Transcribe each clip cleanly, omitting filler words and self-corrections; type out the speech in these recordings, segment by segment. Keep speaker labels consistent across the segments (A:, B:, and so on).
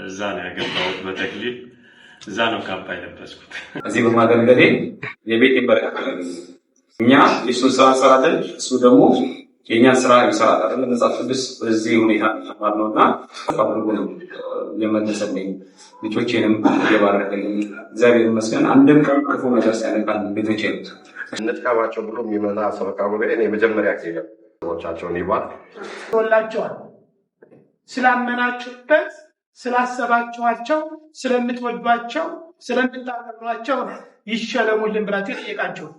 A: እዛ ነው ያገባሁት በተክሊል እዛ ነው ካባ የለበስኩት።
B: እዚህ በማገልገሌ የቤቴን በረከት እኛ የእሱን ስራ እንሰራለን፣ እሱ ደግሞ የእኛን ስራ ይሰራል። መጽሐፍ ቅዱስ በዚህ ሁኔታ ተማርነውና አብሮ ነው የመለሰልኝ። ልጆቼንም እየባረከልኝ እግዚአብሔር ይመስገን። አንድም ቀን ክፉ ነገር ሳይነካል ልጆቼ
C: እንጥቃባቸው ብሎ የሚመጣ ሰበካ ጉባኤ የመጀመሪያ ጊዜ ሰዎቻቸውን ይባል
D: ወላቸዋል። ስላመናችሁበት፣ ስላሰባችኋቸው፣ ስለምትወዷቸው፣ ስለምታከብሯቸው ይሸለሙልን ብላችሁ ጠየቃችሁ።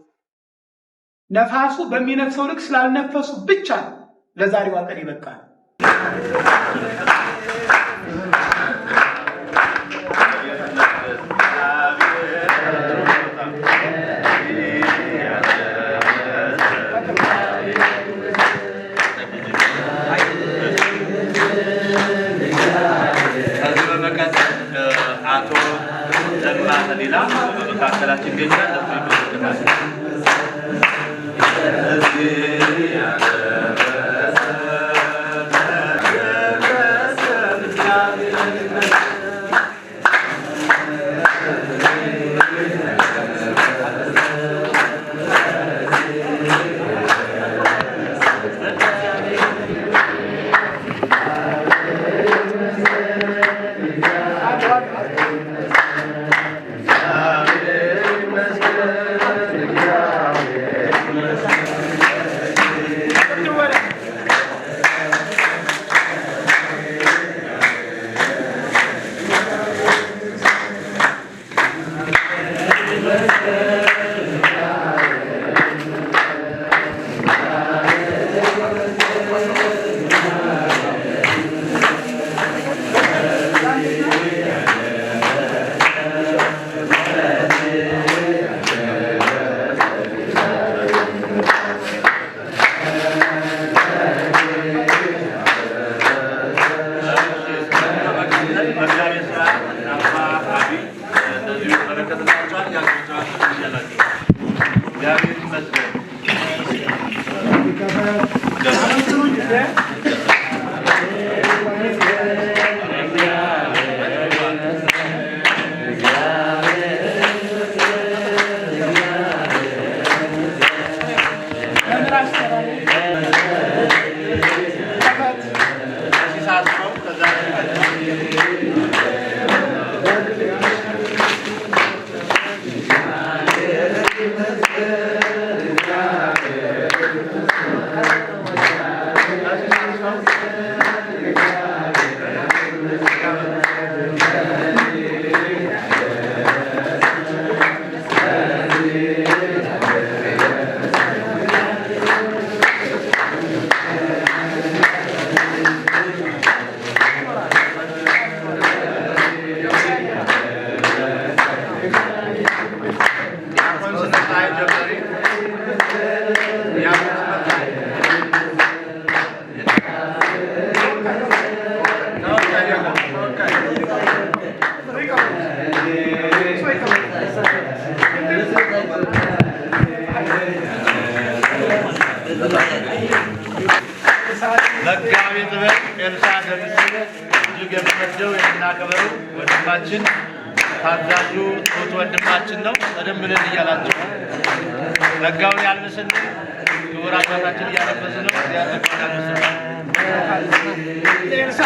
D: ነፋሱ በሚነፍሰው ልክ ስላልነፈሱ ብቻ ለዛሬዋ ቀን ይበቃል።
E: አቶ ለማ ተሊላ በመካከላችን ይገኛል። መጋቢ ጥበብ ኤልሳ ደምሴ እጅግ የምንወደው የምናከብረው ወንድማችን ታዛዡ ትሁት ወንድማችን ነው። ቀደም ብለን እያላቸው ጸጋውን ያልብስልን። ክቡር አባታችን እያለበስ ነው። ጸጋውን ያልብስልን። ኤልሳ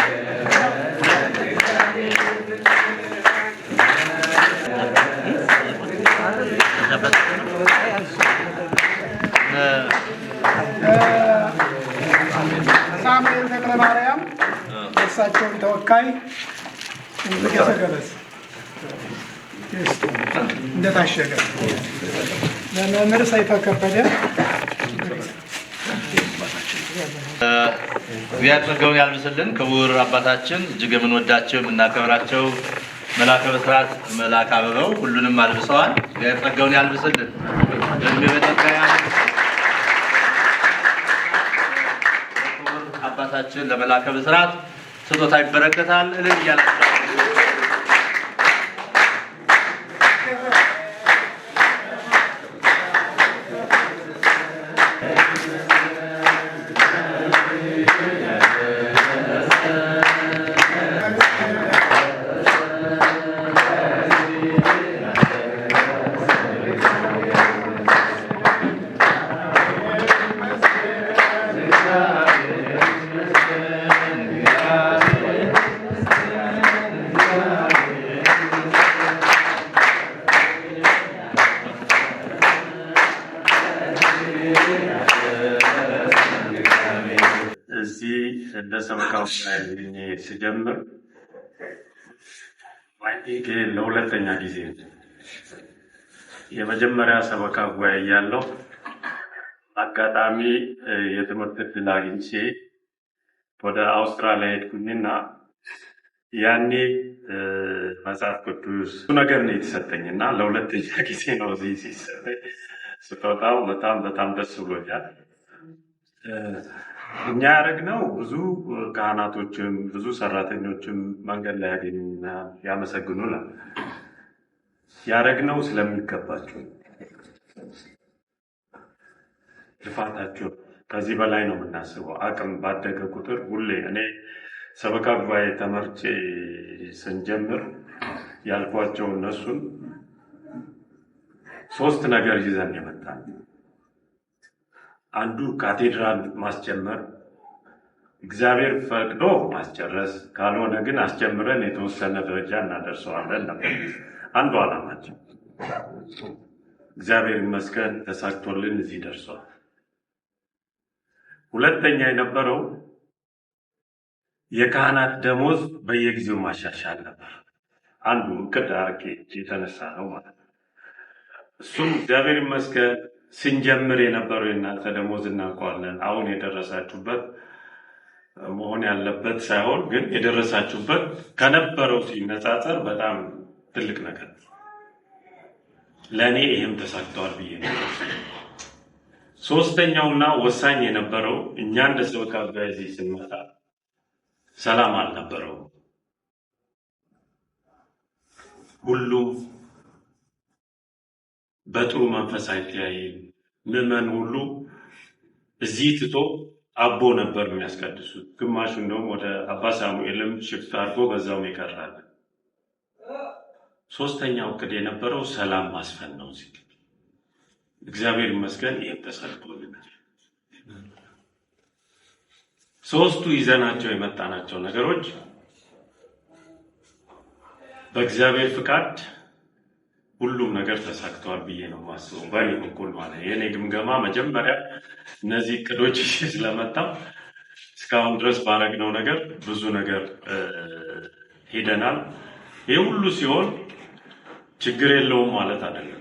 E: ሳሙኤል ተክለ ማርያም እሳቸውን ተወካይ እንገሰገበስ እንደታሸገ ለመምህር ሰይፈ ከበደ እግዚአብሔር ጸጋውን ያልብስልን። ክቡር አባታችን እጅግ የምንወዳቸው የምናከብራቸው መልአከ ብስራት መልአከ አበባው ሁሉንም አልብሰዋል። እግዚአብሔር ጸጋውን ያልብስልን። እድሜ በጸጋ አባታችን ለመልአከ ብስራት ስጦታ ይበረከታል። እልል እያላቸው
A: ስጀምር ለሁለተኛ ጊዜ የመጀመሪያ ሰበካ ጉባኤ ያለው አጋጣሚ የትምህርት ዕድል አግኝቼ ወደ አውስትራሊያ ሄድኩኝና ያኔ መጽሐፍ ቅዱስ ነገር ነው የተሰጠኝና ለሁለተኛ ጊዜ ነው እዚህ ሲሰጠኝ ስጦታው በጣም ደስ ብሎኛል። እኛ ያደረግነው ብዙ ካህናቶችም ብዙ ሰራተኞችም መንገድ ላይ ያገኙና ያመሰግኑናል። ያደረግነው ስለሚገባቸው ልፋታቸው ከዚህ በላይ ነው የምናስበው። አቅም ባደገ ቁጥር ሁሌ እኔ ሰበካ ጉባኤ ተመርጬ ስንጀምር ያልኳቸው እነሱን 3 ነገር ይዘን የመጣን አንዱ ካቴድራል ማስጀመር፣ እግዚአብሔር ፈቅዶ ማስጨረስ፣ ካልሆነ ግን አስጀምረን የተወሰነ ደረጃ እናደርሰዋለን ነበር አንዱ ዓላማችን። እግዚአብሔር ይመስገን ተሳክቶልን እዚህ ደርሷል። ሁለተኛ የነበረው የካህናት ደሞዝ በየጊዜው ማሻሻል ነበር። አንዱ እቅድ አርቄ የተነሳ ነው ማለት ነው። እሱም እግዚአብሔር ይመስገን ስንጀምር የነበረው የእናንተ ደሞዝ እናውቀዋለን። አሁን የደረሳችሁበት መሆን ያለበት ሳይሆን ግን የደረሳችሁበት ከነበረው ሲነጻጸር በጣም ትልቅ ነገር ነው። ለእኔ ይህም ተሳክተዋል ብዬ ነው። ሶስተኛውና ወሳኝ የነበረው እኛ እንደ ሰበካ ጉባኤ እዚህ ስንመጣ ሰላም አልነበረው። ሁሉም በጥሩ መንፈስ አይተያይም። ምዕመን ሁሉ እዚህ ትቶ አቦ ነበር የሚያስቀድሱት። ግማሹ እንደውም ወደ አባ ሳሙኤልም ሽፍት አድርጎ በዛውም ይቀራል። ሶስተኛው እቅድ የነበረው ሰላም ማስፈን ነው። እዚህ እግዚአብሔር ይመስገን ይህም ተሳክቶልናል። ሶስቱ ይዘናቸው የመጣናቸው ነገሮች በእግዚአብሔር ፍቃድ ሁሉም ነገር ተሳክተዋል ብዬ ነው የማስበው። በእኔ በኩል ማለት የኔ ግምገማ መጀመሪያ እነዚህ እቅዶች ስለመጣው እስካሁን ድረስ ባረግነው ነገር ብዙ ነገር ሄደናል። ይህ ሁሉ ሲሆን ችግር የለውም ማለት አይደለም።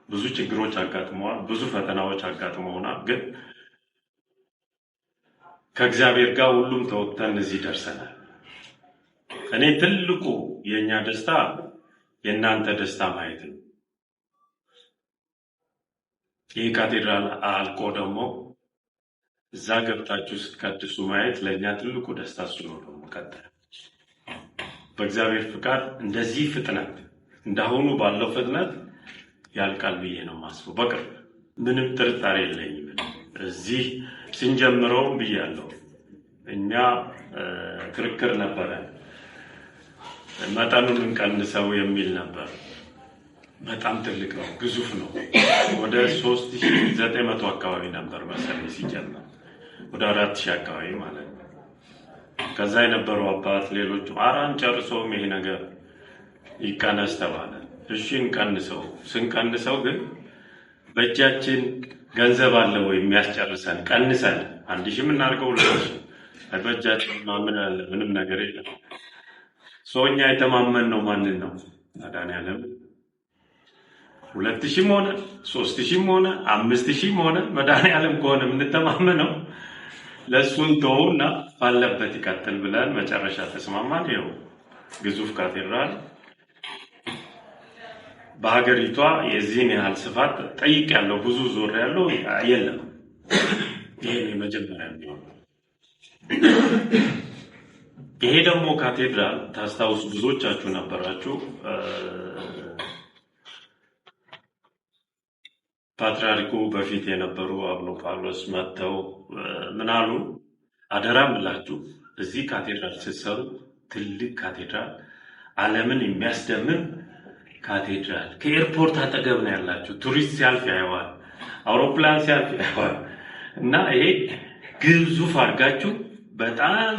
A: ብዙ ችግሮች አጋጥመዋል፣ ብዙ ፈተናዎች አጋጥመውናል። ግን ከእግዚአብሔር ጋር ሁሉም ተወጥተን እዚህ ደርሰናል። እኔ ትልቁ የኛ ደስታ የእናንተ ደስታ ማየት ነው። ይህ ካቴድራል አልቆ ደግሞ እዛ ገብታችሁ ስትቀድሱ ማየት ለእኛ ትልቁ ደስታ እሱ ነው። ደግሞ ቀጥል በእግዚአብሔር ፍቃድ እንደዚህ ፍጥነት እንዳሁኑ ባለው ፍጥነት ያልቃል ብዬ ነው ማስበው። በቅርብ ምንም ጥርጣሬ የለኝም። እዚህ ስንጀምረው ብያለሁ። እኛ ክርክር ነበረ መጠኑን እንቀንሰው የሚል ነበር። በጣም ትልቅ ነው፣ ግዙፍ ነው። ወደ 3900 አካባቢ ነበር መሰለኝ ሲጀምር፣ ወደ 4000 አካባቢ ማለት ነው። ከዛ የነበሩ አባት ሌሎቹ አራን ጨርሶም ይሄ ነገር ይቀነስ ተባለ። እሺ እንቀንሰው። ስንቀንሰው ግን በእጃችን ገንዘብ አለ ወይ የሚያስጨርሰን? ቀንሰን 1000 የምናደርገው ለሽ በእጃችን ማምን አለ? ምንም ነገር የለም። ሰውኛ የተማመን ነው ማንን ነው? መድኃኒዓለም 2000 ሆነ 3000 ሆነ 5000 ሆነ መድኃኒዓለም ከሆነ የምንተማመነው ለሱን ተውና ባለበት ይቀጥል ብለን መጨረሻ ተስማማን። ይኸው ግዙፍ ካቴድራል በሀገሪቷ የዚህን ያህል ስፋት ጠይቅ ያለው ብዙ ዞር ያለው የለም። ይሄ መጀመሪያ ነው። ይሄ ደግሞ ካቴድራል ታስታውሱ ብዙዎቻችሁ ነበራችሁ። ፓትርያርኩ በፊት የነበሩ አቡነ ጳውሎስ መጥተው ምናሉ አደራ ምላችሁ እዚህ ካቴድራል ስትሰሩ ትልቅ ካቴድራል ዓለምን የሚያስደምም ካቴድራል ከኤርፖርት አጠገብ ነው ያላችሁ። ቱሪስት ሲያልፍ ያየዋል፣ አውሮፕላን ሲያልፍ ያየዋል። እና ይሄ ግዙፍ አድርጋችሁ በጣም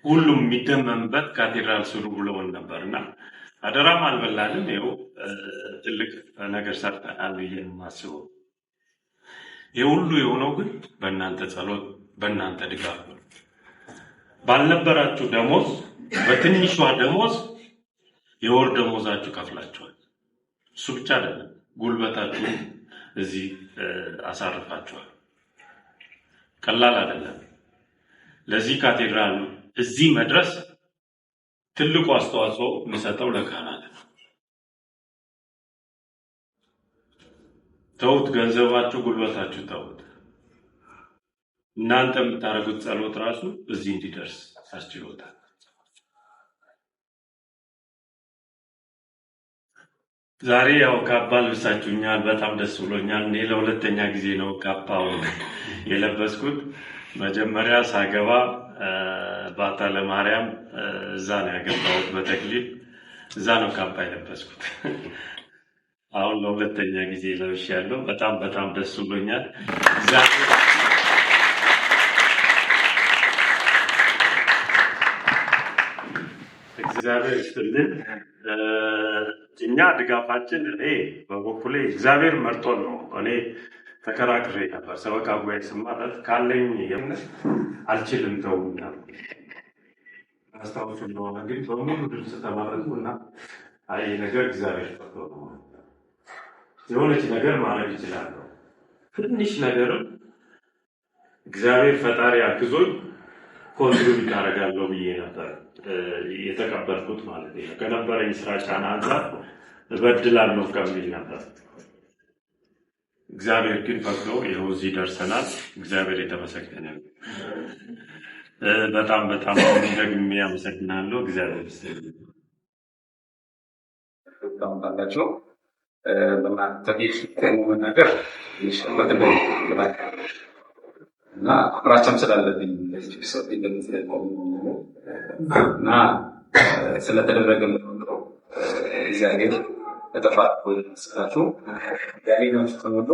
A: ሁሉም የሚደመምበት ካቴድራል ስሩ ብለውን ነበርና አደራም አልበላንም። ይኸው ትልቅ ነገር ሰርተናል ብዬ ነው የማስበው። ይህ ሁሉ የሆነው ግን በእናንተ ጸሎት፣ በእናንተ ድጋፍ ነው። ባልነበራችሁ ደሞዝ በትንሿ ደሞዝ የወር ደሞዛችሁ ከፍላችኋል። እሱ ብቻ አይደለም፣ ጉልበታችሁ እዚህ አሳርፋችኋል። ቀላል አይደለም። ለዚህ ካቴድራል እዚህ መድረስ ትልቁ አስተዋጽኦ የሚሰጠው ለካህናት ነው። ተውት፣ ገንዘባችሁ፣ ጉልበታችሁ ተውት። እናንተ የምታደርጉት ጸሎት ራሱ እዚህ እንዲደርስ አስችሎታል። ዛሬ ያው ካባ ልብሳችሁኛል፣ በጣም ደስ ብሎኛል። እኔ ለሁለተኛ ጊዜ ነው ካባው የለበስኩት። መጀመሪያ ሳገባ ባታ ለማርያም እዛ ነው ያገባሁት፣ በተክሊል እዛ ነው ካባ የለበስኩት። አሁን ለሁለተኛ ጊዜ ለብሻለሁ። በጣም ደስ ብሎኛል። እግዚአብሔር ይስጥልን። እኛ ድጋፋችን በበኩሌ እግዚአብሔር መርጦን ነው። እኔ ተከራክሬ ነበር ሰበካ ጉባኤ ስማረት ካለኝ የምነት አልችልም ተውና አስታውሱ እንደሆነ ግን በሙሉ ድምፅ ተማረኩና አይ ነገር እግዚአብሔር መርጦ ነው። የሆነች ነገር ማድረግ ይችላለሁ። ትንሽ ነገርም እግዚአብሔር ፈጣሪ አግዞኝ ኮንትሪቢዩት አደርጋለሁ ብዬ ነበር የተቀበልኩት ማለት ነው። ከነበረኝ ስራ ጫና አንፃር እበድላለሁ ከሚል ነበር። እግዚአብሔር ግን ፈቅዶ ይኸው እዚህ ደርሰናል። እግዚአብሔር የተመሰገነ ነው። በጣም ደግሜ አመሰግናለሁ። እግዚአብሔር ይስጥልኝ።
B: ታላችሁ በማተቤት ነገር ይሽመት ነው እና ፍራቻም ስላለብኝ እና ስለተደረገ ነው እግዚአብሔር ተጠፋት ወስላችሁ ያኔ ነው ተሞሎ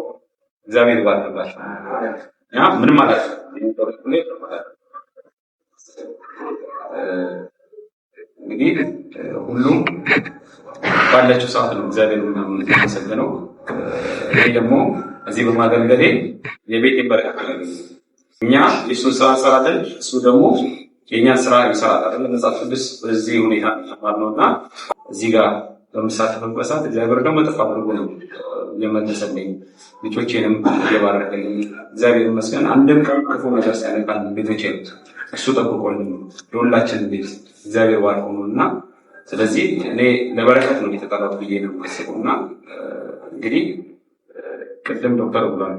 B: እግዚአብሔር ባርካችሁ ያ ምን ማለት ነው? እንግዲህ ሁሉም ባለችው ሰዓት ነው እግዚአብሔር የሚመሰገነው። እኔ ደግሞ እዚህ በማገልገሌ የቤቴን በረከት አገኘሁ። እኛ የእሱን ስራ እንሰራለን፣ እሱ ደግሞ የእኛን ስራ ይሰራል። መጽሐፍ ቅዱስ በዚህ ሁኔታ ተማርነውና እዚህ ጋር በምሳተፍበት ሰዓት እግዚአብሔር ደግሞ መጥፎ አድርጎ ነው የመለሰልኝ። ልጆቼንም እየባረከልኝ እግዚአብሔር ይመስገን። አንድም ቀን ክፉ ነገር ሳይነካል ቤቶቼን እሱ ጠብቆልኝ የሁላችንን ቤት እግዚአብሔር ባርኮ ነው እና ስለዚህ እኔ ለበረከት ነው የተጠራሁት ብዬ ነው የማስበው። እና እንግዲህ ቅድም ዶክተር ብሏል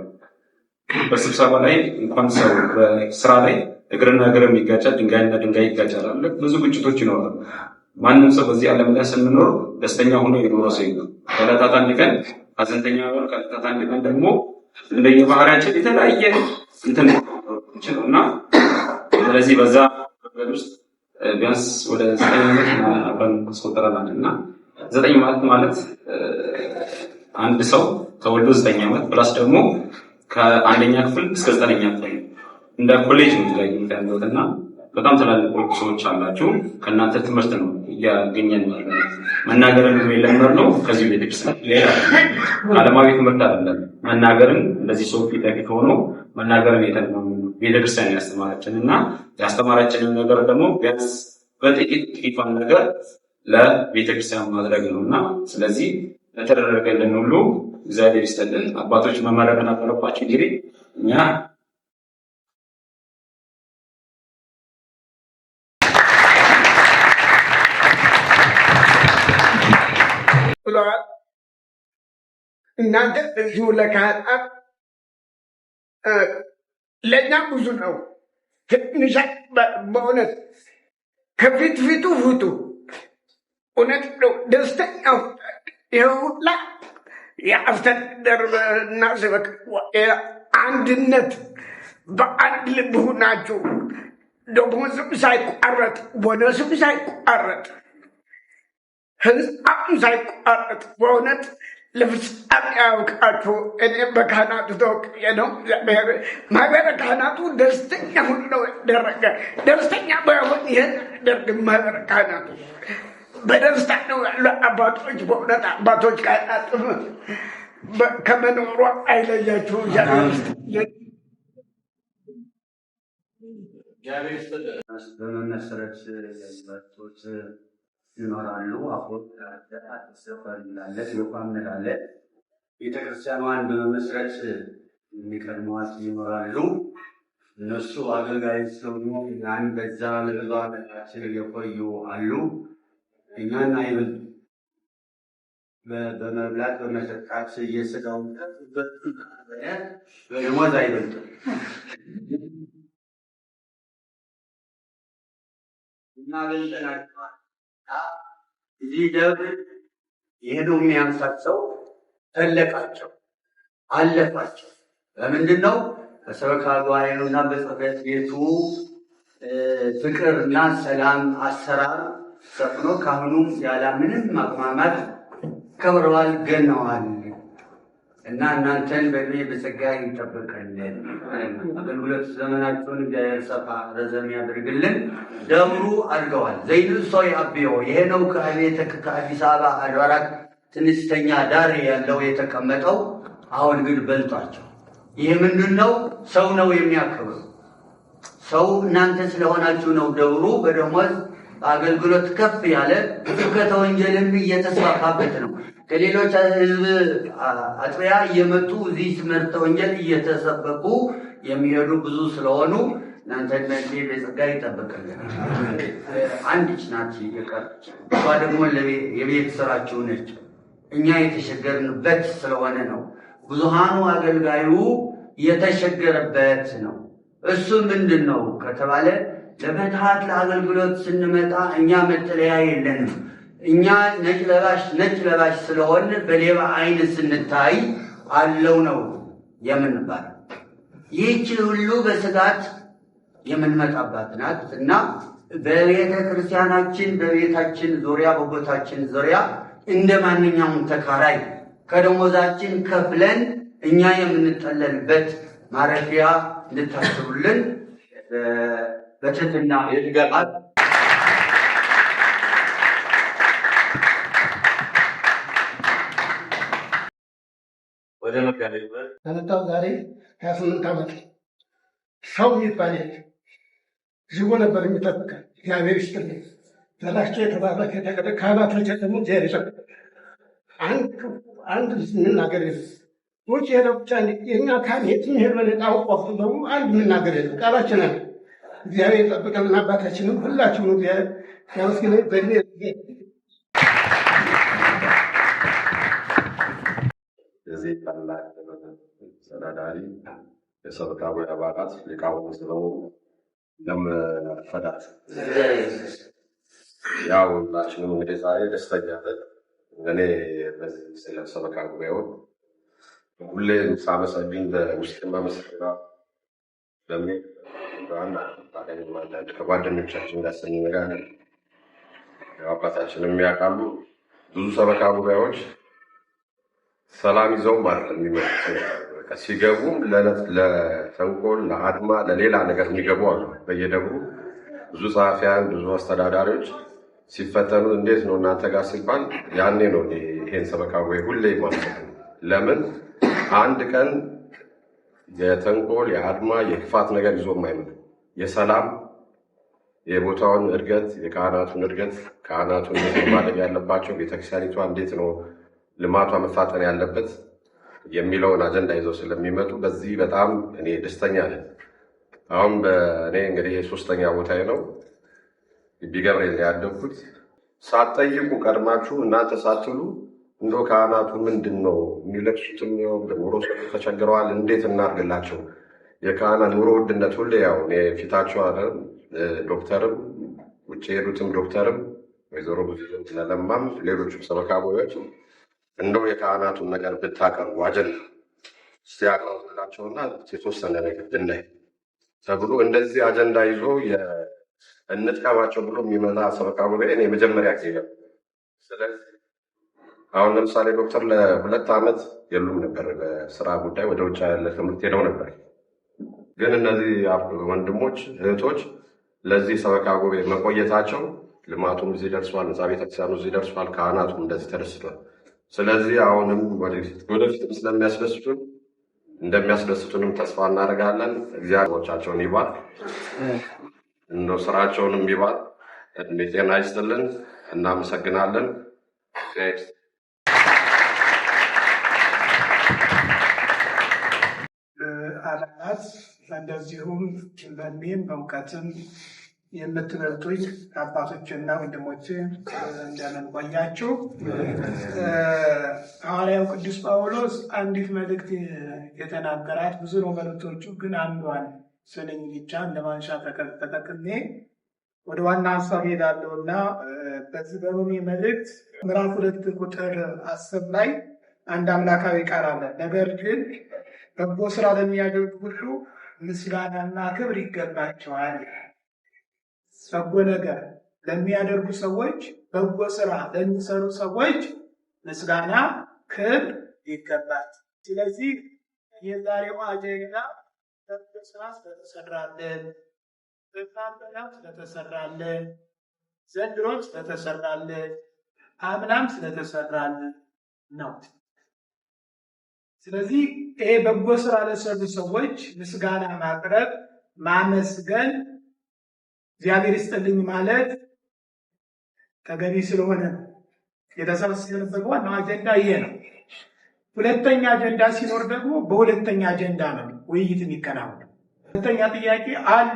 B: በስብሰባ ላይ እንኳን ሰው በስራ ላይ እግርና እግር የሚጋጫል፣ ድንጋይና ድንጋይ ይጋጫል። ብዙ ግጭቶች ይኖራሉ። ማንም ሰው በዚህ ዓለም ላይ ስንኖር ደስተኛ ሆኖ የኖረ ሰው ነው። ከዕለታት አንድ ቀን ሀዘንተኛ ሆኖ ከዕለታት አንድ ቀን ደግሞ እንደየባህሪያችን የተለያየ እንትን ነው እና ስለዚህ በዛ መንገድ ውስጥ ቢያንስ ወደ 9 ዓመት አብረን አስቆጥረናል እና 9 ማለት አንድ ሰው ተወልዶ 9 ዓመት ፕላስ ደግሞ ከአንደኛ ክፍል እስከ 9ኛ ክፍል እንደ ኮሌጅ ነው ላይ ያለውትና በጣም ትላልቅ ሰዎች አላችሁ። ከእናንተ ትምህርት ነው እያገኘን መናገርን የለመድነው ከዚህ ቤተክርስቲያን ሌላ ዓለማዊ ትምህርት አይደለም። መናገርን እንደዚህ ሰው ፊት ለፊት ሆኖ መናገርን የተለመድነው ቤተክርስቲያን ያስተማረችን እና ያስተማረችንን ነገር ደግሞ ቢያንስ በጥቂቷን ነገር ለቤተክርስቲያን ማድረግ ነው እና ስለዚህ ለተደረገልን ሁሉ እግዚአብሔር ይስጥልን። አባቶች መመረቅ ነበረባቸው። እንግዲህ እኛ
F: ብለዋል። እናንተ እዚሁ ለካህናት ለእኛም ብዙ ነው። ትንሽ በእውነት ከፊት ፊቱ ፊቱ እውነት ነው። ደስተኛው ይሁላ የአስተዳደር እና ስበክ አንድነት በአንድ ልብ ሁናችሁ ደሞዝም ሳይቋረጥ ቦነስም ሳይቋረጥ ህንፃም ሳይቋረጥ በእውነት ለፍጻሜ ያውቃችሁ። እኔ በካህናቱ ተወክዬ ነው። ማህበረ ካህናቱ ደስተኛ ሁሉ ነው ያደረገ። ደስተኛ ባይሆን ይህን ያደርግ ማህበረ ካህናቱ በደስታ ነው ያሉ አባቶች። በእውነት አባቶች ካህናት ከመኖሯ አይለያችሁ።
G: በመመሰረት መቶች ይኖራሉ። አፎት ሰፈር ይላለ የቋም ንላለ ቤተክርስቲያኗን በመመስረት የሚቀድሟት ይኖራሉ። እነሱ አገልጋይ ስለሆኑ ያን በዛ ለብዙ ዓመታችን የቆዩ አሉ። እኛን አይበልጡ በመብላት በመጠጣት እየስጋው የሞት አይበልጡ እና በልጠናቸዋል። እዚህ ደብር የሄዱ የሚያንሳቸው ተለቃቸው አለፋቸው። በምንድን ነው? በሰበካ ጉባኤውና በጽሕፈት ቤቱ ፍቅርና ሰላም አሰራር ሰፍኖ ካህኑም ያለ ምንም ማቅማማት ከብረዋል፣ ገነዋል እና እናንተን በእድሜ በጸጋ ይጠብቅልን። አገልግሎት ዘመናቸውን እግዚአብሔር ሰፋ ረዘም ያደርግልን። ደብሩ አድገዋል። ዘይንሶ አብዮ ይሄ ነው ከአዲስ አበባ አድባራት ትንስተኛ ዳር ያለው የተቀመጠው። አሁን ግን በልጧቸው። ይህ ምንድን ነው? ሰው ነው የሚያከብሩ ሰው እናንተ ስለሆናችሁ ነው። ደብሩ በደሞዝ አገልግሎት ከፍ ያለ ስብከተ ወንጌልም እየተስፋፋበት ነው። ከሌሎች ህዝብ አጥቢያ እየመጡ እዚህ ትምህርተ ወንጌል እየተሰበኩ የሚሄዱ ብዙ ስለሆኑ እናንተ በጸጋ ይጠብቅልን። አንዲች ናት የቀረች፣ እሷ ደግሞ የቤት ስራችሁ ነች። እኛ የተሸገርንበት ስለሆነ ነው። ብዙሃኑ አገልጋዩ የተሸገረበት ነው። እሱ ምንድን ነው ከተባለ ለመድኃት ለአገልግሎት ስንመጣ እኛ መጠለያ የለንም። እኛ ነጭ ለባሽ ስለሆን በሌባ አይን ስንታይ አለው ነው የምንባል። ይህች ሁሉ በስጋት የምንመጣባት ናት እና በቤተ ክርስቲያናችን በቤታችን ዙሪያ በቦታችን ዙሪያ እንደ ማንኛውም ተካራይ ከደሞዛችን ከፍለን እኛ የምንጠለልበት ማረፊያ እንድታስቡልን በትህትና ይገባል።
B: ወደ መጋቢ
F: ከመጣሁ ዛሬ 28 ዓመት ሰው የሚባል ዝጎ ነበር የሚጠብቀን። እግዚአብሔር ይስጥልኝ። ዘላቸው የተባረከ የተቀደ ካህናቶች ደግሞ እግዚአብሔር ይጠብቅ። አንድ የምናገር የለም። ውጭ ሄደው ብቻ የእኛ ካህን የትም ሄድ በነጣው ቆፍ ደግሞ አንድ የምናገር የለም። ቃላችን አለ። እግዚአብሔር ይጠብቀን። አባታችንም ሁላችሁም እግዚአብሔር ያመስግን። በእድሜ
C: የዚህ ታላቅ ተዳዳሪ የሰበካ ጉባኤ አባላት ሊቃውንት ስለሆኑ ለመፈዳት ያው ሁላችንም እንግዲህ ዛሬ ደስተኛ ነን። እኔ በዚህ ስለ ሰበካ ጉባኤውን ሁሌ ሳመሰግን በውስጥ ማመስገና በሚል አንዳንድ ከጓደኞቻችን ጋር ስንነጋገር አባታችን የሚያውቃሉ። ብዙ ሰበካ ጉባኤዎች ሰላም ይዘው ማለት የሚመጡት ሲገቡም ለተንኮል፣ ለአድማ፣ ለሌላ ነገር የሚገቡ አሉ። በየደብሩ ብዙ ጸሐፊያን፣ ብዙ አስተዳዳሪዎች ሲፈተኑ እንዴት ነው እናንተ ጋር ሲባል ያኔ ነው ይሄን ሰበካ ጉባኤ ሁሌ ማለት ነው። ለምን አንድ ቀን የተንኮል፣ የአድማ፣ የክፋት ነገር ይዞ የማይመጡ የሰላም የቦታውን እድገት፣ የካህናቱን እድገት፣ ካህናቱን ማድረግ ያለባቸው ቤተክርስቲያኒቷ እንዴት ነው ልማቷ መፋጠን ያለበት የሚለውን አጀንዳ ይዘው ስለሚመጡ በዚህ በጣም እኔ ደስተኛ ነኝ። አሁን በእኔ እንግዲህ ሶስተኛ ቦታዬ ነው። ግቢ ገብርኤል ያደግኩት። ሳትጠይቁ ቀድማችሁ እናንተ ሳትሉ እንደ ካህናቱ ምንድን ነው የሚለብሱትም ኑሮ ተቸግረዋል፣ እንዴት እናድርግላቸው? የካህናት ኑሮ ውድነት ሁሌ ያው ፊታቸው አለ። ዶክተርም ውጭ የሄዱትም ዶክተርም ወይዘሮ ብዙ ለለማም ሌሎችም ሰበካ ጉባኤዎች እንደው የካህናቱን ነገር ብታቀርቡ አጀንዳ ሲያቀርቡላቸውና የተወሰነ ነገር ብናይ ተብሎ እንደዚህ አጀንዳ ይዞ እንጥቀማቸው ብሎ የሚመጣ ሰበካ ጉባኤ እኔ መጀመሪያ ጊዜ ነው። ስለዚህ አሁን ለምሳሌ ዶክተር ለ2 ዓመት የሉም ነበር በስራ ጉዳይ ወደ ውጭ ያለ ትምህርት ሄደው ነበር። ግን እነዚህ ወንድሞች እህቶች ለዚህ ሰበካ ጉባኤ መቆየታቸው ልማቱም እዚህ ደርሷል፣ ህንፃ ቤተክርስቲያኑ እዚህ ደርሷል፣ ካህናቱም እንደዚህ ተደስቷል። ስለዚህ አሁንም ወደፊትም ስለሚያስደስቱን እንደሚያስደስቱንም ተስፋ እናደርጋለን። እግዚአብሔሮቻቸውን ይባል። እንደው ስራቸውንም ይባል እድሜ ጤና ይስጥልን። እናመሰግናለን።
D: አባላት እንደዚሁም በእድሜም በእውቀትም የምትበልጡኝ አባቶችና ወንድሞች እንደምን ቆያችሁ? ሐዋርያው ቅዱስ ጳውሎስ አንዲት መልእክት የተናገራት ብዙ ነው መልእክቶቹ፣ ግን አንዷን ስንኝ ብቻ እንደ ማንሻ ተጠቅሜ ወደ ዋና ሀሳብ ሄዳለሁ እና በዚህ በሮሜ መልእክት ምዕራፍ 2 ቁጥር 10 ላይ አንድ አምላካዊ ቃል አለ። ነገር ግን በጎ ስራ ለሚያደርጉ ሁሉ ምስጋናና ክብር ይገባቸዋል። በጎ ነገር ለሚያደርጉ ሰዎች፣ በጎ ስራ ለሚሰሩ ሰዎች ምስጋና ክብር ይገባል። ስለዚህ የዛሬው አጀንዳ በጎ ስራ ስለተሰራለን፣ በፋንበላም ስለተሰራለን፣ ዘንድሮም ስለተሰራለን፣ አምናም ስለተሰራለን ነው። ስለዚህ ይሄ በጎ ስራ ለሰሩ ሰዎች ምስጋና ማቅረብ፣ ማመስገን፣ እግዚአብሔር ይስጥልኝ ማለት ተገቢ ስለሆነ የተሰበሰብንበት ዋናው አጀንዳ ይሄ ነው። ሁለተኛ አጀንዳ ሲኖር ደግሞ በሁለተኛ አጀንዳ ነው ውይይት የሚከናወነው። ሁለተኛ ጥያቄ አሉ፣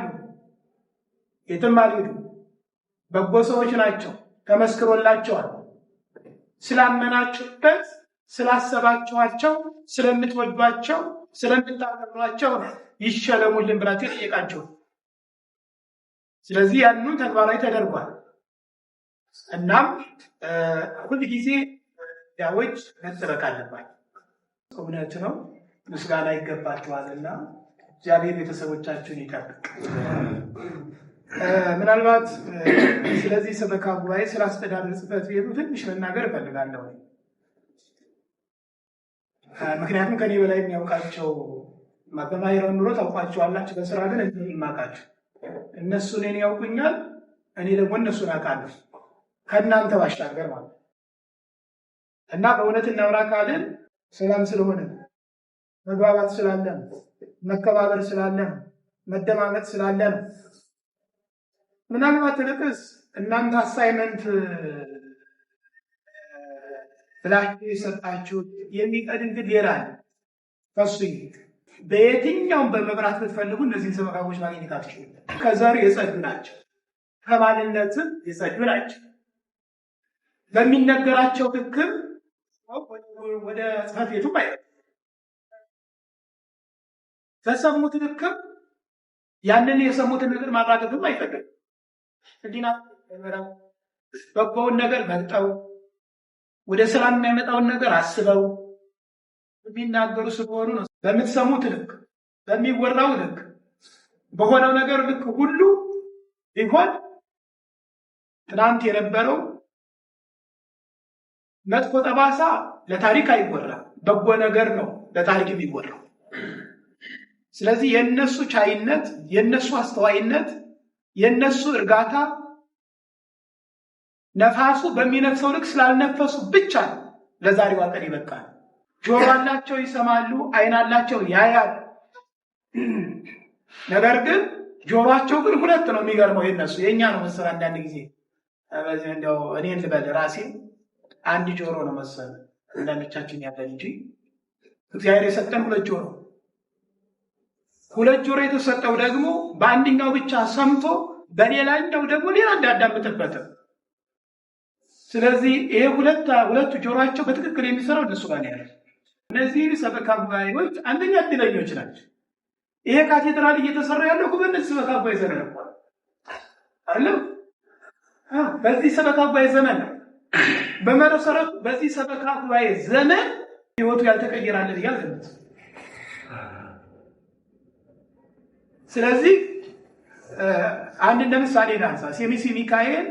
D: የትም አልሄዱ፣ በጎ ሰዎች ናቸው፣ ተመስክሮላቸዋል። ስላመናችሁበት፣ ስላሰባችኋቸው፣ ስለምትወዷቸው፣ ስለምታከብሯቸው ይሸለሙልን ብላችሁ የጠየቃችሁ። ስለዚህ ያንኑ ተግባራዊ ተደርጓል። እናም ሁልጊዜ ዳዎች መጠበቅ አለባቸው። እውነት ነው፣ ምስጋና ይገባችኋልና እግዚአብሔር ቤተሰቦቻችሁን ይጠብቅ። ምናልባት ስለዚህ ሰበካ ጉባኤ ስለ አስተዳደር ጽሕፈት ቤቱ ትንሽ መናገር እፈልጋለሁ። ምክንያቱም ከኔ በላይ የሚያውቃቸው በማይረው ኑሮ ታውቋቸዋላችሁ፣ በስራ ግን የማውቃቸው እነሱ እኔን ያውቁኛል፣ እኔ ደግሞ እነሱን አውቃለሁ ከእናንተ ባሻገር ማለት እና በእውነት እናውራ ካልን ሰላም ስለሆነ መግባባት ስላለ መከባበር ስላለ መደማመጥ ስላለ ነው። ምናልባት ልቅስ እናንተ አሳይመንት ብላችሁ የሰጣችሁት የሚቀድም ግን ሌላ አለ። ከሱ በየትኛውም በመብራት ብትፈልጉ እነዚህን ሰበካዎች ማግኘት አትችሉም። ከዘር የጸዱ ናቸው፣ ከማንነትም የጸዱ ናቸው። በሚነገራቸው ትክክል ወደ ጽሕፈት ቤቱ አይ ከሰሙት ትክክል ያንን የሰሙትን ነገር ማራገጥም አይፈቅድም። ህሊና በጎውን ነገር መርጠው ወደ ሰላም የሚያመጣውን ነገር አስበው የሚናገሩ ስለሆኑ ነው። በምትሰሙት ልክ፣ በሚወራው ልክ፣ በሆነው ነገር ልክ ሁሉ ቢሆን ትናንት የነበረው መጥፎ ጠባሳ ለታሪክ አይወራም። በጎ ነገር ነው ለታሪክ የሚወራው። ስለዚህ የእነሱ ቻይነት፣ የእነሱ አስተዋይነት፣ የእነሱ እርጋታ ነፋሱ በሚነፍሰው ልክ ስላልነፈሱ ብቻ ለዛሬዋ ቀን ይበቃል። ጆሮ አላቸው ይሰማሉ፣ ዓይን አላቸው ያያል። ነገር ግን ጆሮአቸው ግን ሁለት ነው። የሚገርመው የነሱ የእኛ ነው መሰል አንዳንድ ጊዜ በዚህ እንደው እኔን ልበል ራሴ አንድ ጆሮ ነው መሰል አንዳንዶቻችን ያለን እንጂ እግዚአብሔር የሰጠን ሁለት ጆሮ። ሁለት ጆሮ የተሰጠው ደግሞ በአንደኛው ብቻ ሰምቶ በሌላኛው ደግሞ ሌላ እንዳዳምጥበት። ስለዚህ ይሄ ሁለቱ ጆሮአቸው በትክክል የሚሰራው እነሱ ጋር ያለ። እነዚህ ሰበካ ጉባኤዎች አንደኛ እድለኞች ናቸው። ይሄ ካቴድራል እየተሰራ ያለው በእነዚህ ሰበካ ጉባኤ ዘመን ነው አይደል? በዚህ ሰበካ ጉባኤ ዘመን ነው። በመሰረቱ በዚህ ሰበካ ጉባኤ ዘመን ህይወቱ ያልተቀየራለ ይላል። ስለዚህ አንድ ለምሳሌ ዳንሳ ሴሚሲ ሚካኤል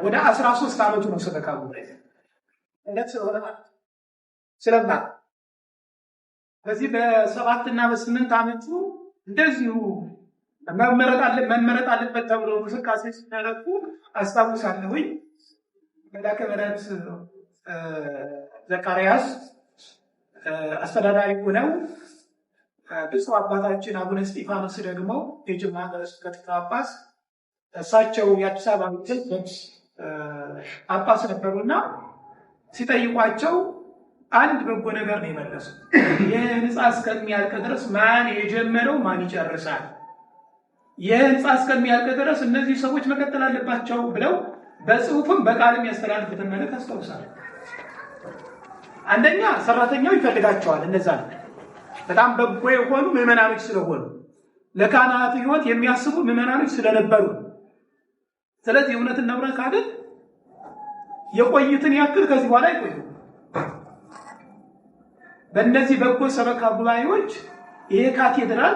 D: ወደ 13 ዓመቱ ነው ሰበካ ጉባኤ እንደት ስለሆነ ስለማ በዚህ በ7 እና በ8 ዓመቱ እንደዚሁ መመረጥ አለበት ተብሎ እንቅስቃሴ ሲደረጉ አስታውሳለሁኝ። መላከ ምሕረት ዘካርያስ አስተዳዳሪ ሆነው ብፁዕ አባታችን አቡነ እስጢፋኖስ ደግሞ የጅማ ሀገረ ስብከት ጳጳስ እሳቸው የአዲስ አበባ ምክትል ጳጳስ ነበሩና ሲጠይቋቸው አንድ በጎ ነገር ነው የመለሱት። ይህ ህንፃ እስከሚያልቅ ድረስ ማን የጀመረው ማን ይጨርሳል? ይህ ህንፃ እስከሚያልቅ ድረስ እነዚህ ሰዎች መቀጠል አለባቸው ብለው በጽሁፍም በቃልም ያስተላልፉትን መልእክት አስታውሳለሁ። አንደኛ ሰራተኛው ይፈልጋቸዋል። እነዛ በጣም በጎ የሆኑ ምዕመናኖች ስለሆኑ ለካህናቱ ህይወት የሚያስቡ ምዕመናኖች ስለነበሩ፣ ስለዚህ እውነትን ነውረን ካልን የቆዩትን ያክል ከዚህ በኋላ አይቆዩ። በእነዚህ በጎ ሰበካ ጉባኤዎች ይሄ ካቴድራል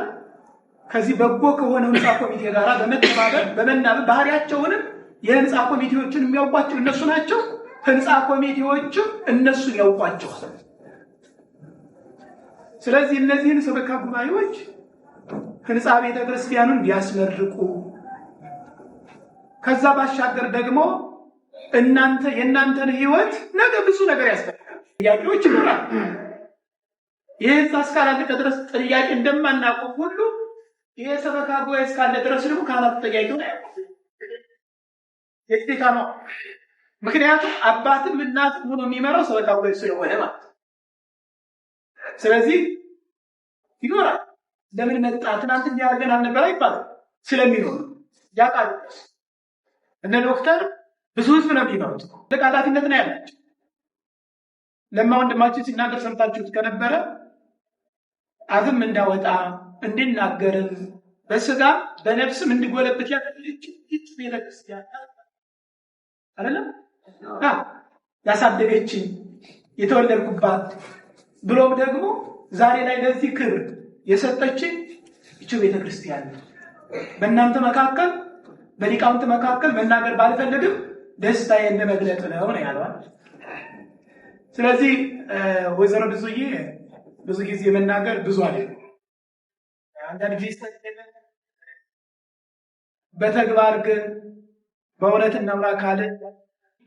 D: ከዚህ በጎ ከሆነ ህንፃ ኮሚቴ ጋር በመተባበር በመናበብ ባህሪያቸውንም የህንፃ ኮሚቴዎችን የሚያውቋቸው እነሱ ናቸው። ህንፃ ኮሚቴዎችም እነሱን ያውቋቸዋል። ስለዚህ እነዚህን ሰበካ ጉባኤዎች ህንፃ ቤተክርስቲያኑን ቢያስመርቁ፣ ከዛ ባሻገር ደግሞ የእናንተን ህይወት ነገ ብዙ ነገር ያስፈልጋል። ጥያቄዎች ይኖራል። ይህ ህንፃ እስካላለቀ ድረስ ጥያቄ እንደማናውቀው ሁሉ ይህ ሰበካ ጉባኤ እስካለ ድረስ ደግሞ ካህናት ጥያቄ የግዴታ ነው። ምክንያቱም አባትም እናትም ሆኖ የሚመራው ሰበካ ጉባኤ ስለሆነ ማለት። ስለዚህ ይኖራል። ለምን መጣ ትናንት እንዲያርገን አልነበረ ይባላል። ስለሚኖር ያቃል። እነ ዶክተር ብዙ ህዝብ ነው የሚመሩት። ኃላፊነት ነው ያላቸው። ለማ ወንድማችን ሲናገር ሰምታችሁት ከነበረ አፍም እንዳወጣ እንድናገርም በስጋ በነፍስም እንድጎለብት ያደረገች ቤተክርስቲያን አይደለም ያሳደገችኝ የተወለድኩባት ብሎም ደግሞ ዛሬ ላይ ለዚህ ክብር የሰጠችኝ ይህች ቤተክርስቲያን ነው። በእናንተ መካከል በሊቃውንት መካከል መናገር ባልፈልግም ደስታዬን ለመግለጥ ነው ያለዋል። ስለዚህ ወይዘሮ ብዙዬ ብዙ ጊዜ መናገር ብዙ አይደለም። አንዳንድ ጊዜ በተግባር ግን በእውነት እናምራ ካለ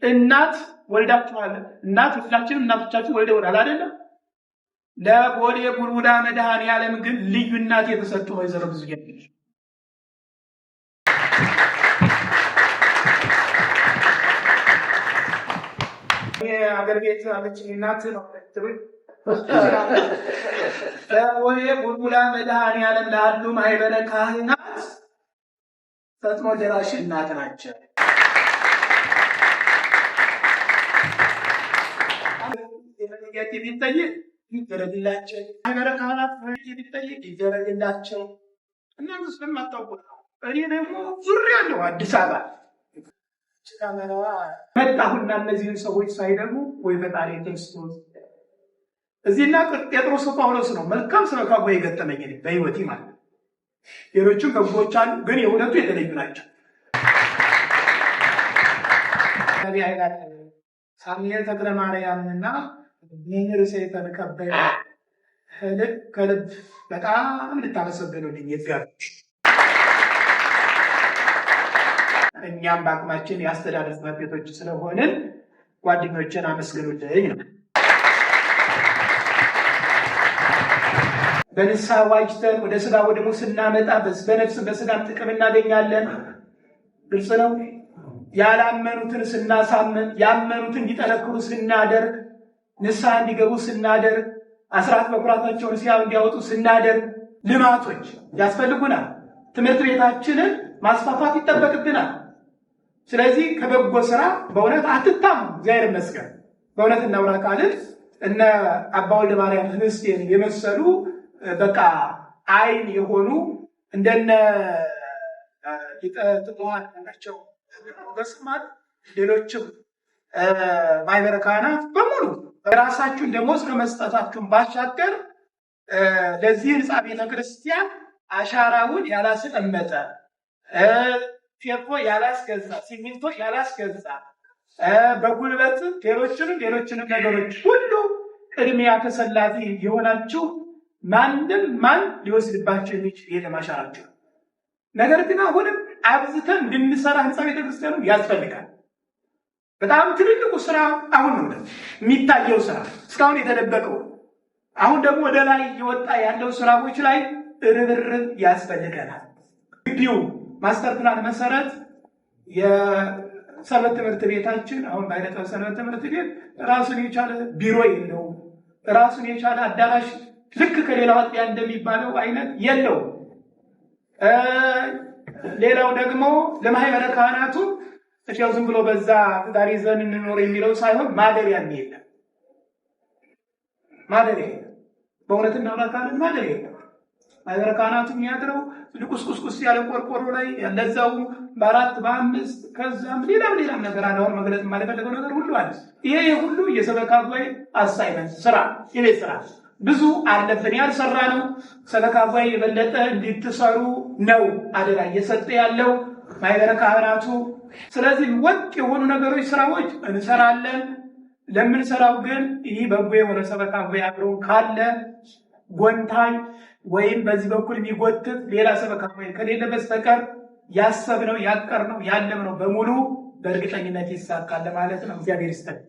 D: እናት ወልዳችኋል። እናት ሁላችንም እናቶቻችን ወልደውናል አይደለም። ለቦሌ ቡልቡላ መድኃኔዓለም ግን ልዩ እናት የተሰጡ ወይዘሮ ብዙዬ ነች። የአገር ቤት አለችኝ እናት ነው ለቦሌ ቡልቡላ መድኃኔዓለም ላሉ ማህበረ ካህናት ፈጥኖ ደራሽ እናት ናቸው። ቢጠይቅ ይደረግላቸው፣ ማህበረ ካህናት ቢጠይቅ ይደረግላቸው። እናንተ ስለማታውቁ ነው። እኔ ደግሞ ዙሪያለሁ አዲስ አበባ መጣሁና እነዚህን ሰዎች ሳይደግሙ ወይ ፈጣሪ ክርስቶስ እዚህና ጴጥሮስ ጳውሎስ ነው መልካም ሰበካ ጉባኤ የገጠመኝ በህይወቴ ማለት ነው። ሌሎችም በጎች አሉ፣ ግን የሁለቱ የተለዩ ናቸው። ሳሙኤል ተክለ ማርያምና መምህር ሰይፈን ከበደ ከልብ በጣም ልታመሰግኑልኝ ይገባል። እኛም በአቅማችን የአስተዳደር ጽሕፈት ቤቶች ስለሆንን ጓደኞችን አመስግኑልኝ ነው። በንስሐ ዋጅተን ወደ ስጋ ወደሙ ስናመጣ በነፍስም በስጋም ጥቅም እናገኛለን። ግልጽ ነው። ያላመኑትን ስናሳምን፣ ያመኑትን እንዲጠነክሩ ስናደርግ፣ ንስሐ እንዲገቡ ስናደርግ፣ አስራት በኩራታቸውን እንዲያወጡ ስናደርግ ልማቶች ያስፈልጉናል። ትምህርት ቤታችንን ማስፋፋት ይጠበቅብናል። ስለዚህ ከበጎ ስራ በእውነት አትታሙ። እግዚአብሔር ይመስገን። በእውነት እናውራ ካልን እነ አባ ወልደ ማርያም ህንስቴን የመሰሉ በቃ አይን የሆኑ እንደነ ጥቅዋን ናቸው በስማት ሌሎችም ማህበረ ካህናት በሙሉ ራሳችሁን ደሞዝ ከመስጠታችሁን ባሻገር ለዚህ ህንፃ ቤተክርስቲያን አሻራውን ያላስቀመጠ ቴፖ ያላስገዛ፣ ሲሚንቶ ያላስገዛ፣ በጉልበት ሌሎችንም ነገሮች ሁሉ ቅድሚያ ተሰላፊ የሆናችሁ ማንም ማን ሊወስድባቸው የሚችል የለም አሻራችሁ። ነገር ግን አሁንም አብዝተን እንድንሰራ ህንፃ ቤተክርስቲያኑ ያስፈልጋል። በጣም ትልልቁ ስራ አሁን ነው የሚታየው ስራ እስካሁን የተደበቀው አሁን ደግሞ ወደ ላይ እየወጣ ያለው ስራዎች ላይ ርብርብ ያስፈልገናል። ግቢው ማስተር ፕላን መሰረት የሰንበት ትምህርት ቤታችን አሁን ባይነጠው ሰንበት ትምህርት ቤት ራሱን የቻለ ቢሮ የለውም። ራሱን የቻለ አዳራሽ ልክ ከሌላው አጥቢያ እንደሚባለው አይነት የለውም። ሌላው ደግሞ ለማህበረ ካህናቱ እዚያው ዝም ብሎ በዛ ትዳር ይዘን እንኖር የሚለው ሳይሆን ማደሪያም የለም። ማደሪያ የለም። በእውነት እናውራታለን። ማደሪያ የለም። ማህበረ ካህናቱ የሚያድረው ልቁስቁስቁስ ያለ ቆርቆሮ ላይ ለዛው በአራት በአምስት ከዛም ሌላም ነገር አለ። አሁን መግለጽ የማልፈልገው ነገር ሁሉ አለ። ይሄ ሁሉ የሰበካ ጉባኤ አሳይመንት ስራ፣ የቤት ስራ ብዙ አለብን። ያልሰራ ነው። ሰበካ ጉባኤ የበለጠ እንድትሰሩ ነው አደራ እየሰጠ ያለው ማህበረ ካህናቱ። ስለዚህ ወጥ የሆኑ ነገሮች ስራዎች እንሰራለን። ለምንሰራው ግን ይህ በጎ የሆነ ሰበካ ጉባኤ አብረው ካለ ጎንታይ ወይም በዚህ በኩል የሚጎትት ሌላ ሰበካ ጉባኤ ከሌለ በስተቀር ያሰብነው ያቀርነው ያለምነው በሙሉ በእርግጠኝነት ይሳካል ማለት ነው። እግዚአብሔር ይስጥልን።